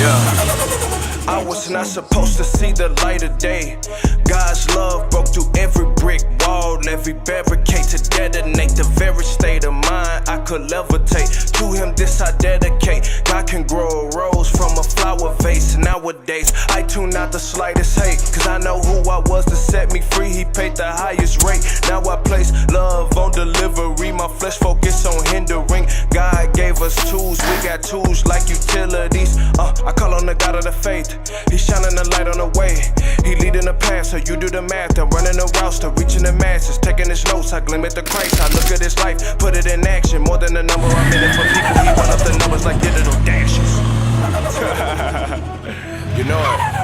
Yeah. I was not supposed to see the light of day. God's love broke through every brick wall, every barricade to detonate the very state of mind I could levitate. To him this I dedicate. God can grow a rose from a flower vase. Nowadays I tune out the slightest hate, cause I know who I was to set me free. He paid the highest rate. Now I place love on delivery. My flesh focus on hindering. God gave us tools, we got tools like utilities. I call on the God of the faith. He's shining the light on the way. He leading the path, so you do the math. I'm running the routes to reaching the masses. Taking his notes, I gleam at the Christ. I look at his life, put it in action. More than a number, I'm in it for people. He run up the numbers like digital dashes. You know it.